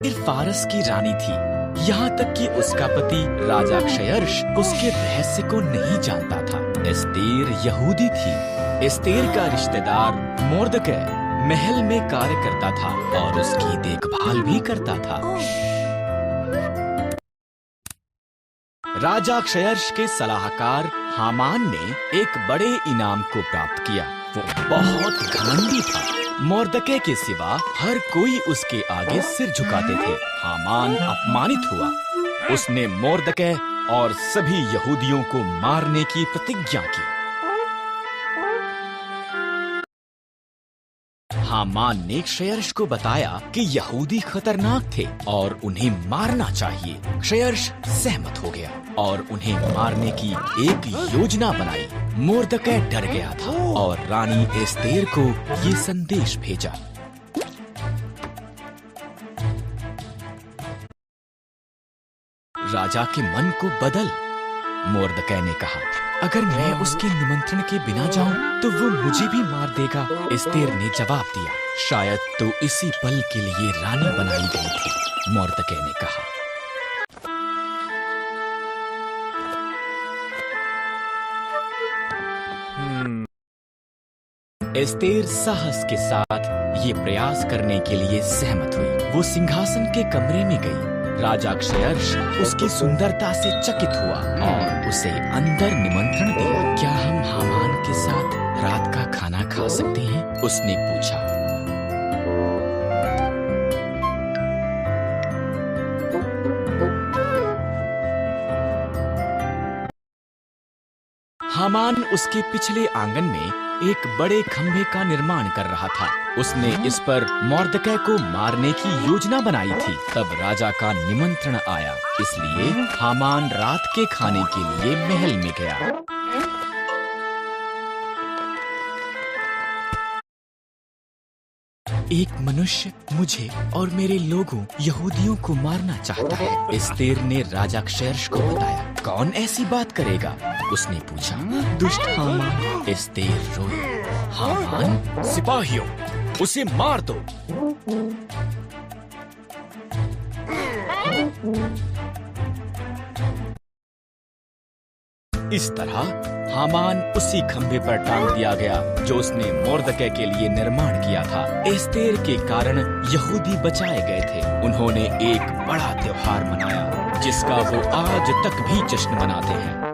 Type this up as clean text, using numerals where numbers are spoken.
फारस की रानी थी, यहाँ तक कि उसका पति राजा क्षयर्ष उसके रहस्य को नहीं जानता था। एस्तेर यहूदी थी। एस्तेर का रिश्तेदार मोर्दकै महल में कार्य करता था और उसकी देखभाल भी करता था। राजा क्षयर्ष के सलाहकार हामान ने एक बड़े इनाम को प्राप्त किया। वो बहुत घमंडी था। मोर्दकै के सिवा हर कोई उसके आगे सिर झुकाते थे। हामान अपमानित हुआ। उसने मोर्दकै और सभी यहूदियों को मारने की प्रतिज्ञा की। हामान ने क्षयर्ष को बताया कि यहूदी खतरनाक थे और उन्हें मारना चाहिए। क्षयर्ष सहमत हो गया और उन्हें मारने की एक योजना बनाई। मोर्दकै डर गया था और रानी एस्तेर को ये संदेश भेजा। राजा के मन को बदल। मोर्दकै ने कहा, अगर मैं उसके निमंत्रण के बिना जाऊं तो वो मुझे भी मार देगा। एस्तेर ने जवाब दिया, शायद तो इसी पल के लिए रानी बनाई गई थी। मोर्दकै ने कहा, एस्तेर साहस के साथ ये प्रयास करने के लिए सहमत हुई। वो सिंहासन के कमरे में गई। राजा क्षयर्ष उसकी सुंदरता से चकित हुआ और उसे अंदर निमंत्रण दिया। क्या हम हामान के साथ रात का खाना खा सकते हैं? उसने पूछा। हामान उसके पिछले आंगन में एक बड़े खंभे का निर्माण कर रहा था। उसने इस पर मोर्दकै को मारने की योजना बनाई थी। तब राजा का निमंत्रण आया, इसलिए हामान रात के खाने के लिए महल में गया। एक मनुष्य मुझे और मेरे लोगों यहूदियों को मारना चाहता है। एस्तेर ने राजा क्षयर्ष को बताया। कौन ऐसी बात करेगा? उसने पूछा। दुष्ट हामान। एस्तेर रोई। हामान, सिपाहियों, उसे मार दो। इस तरह हामान उसी खंभे पर टांग दिया गया जो उसने मोर्दकै के लिए निर्माण किया था। एस्तेर के कारण यहूदी बचाए गए थे। उन्होंने एक बड़ा त्योहार मनाया जिसका वो आज तक भी जश्न मनाते हैं।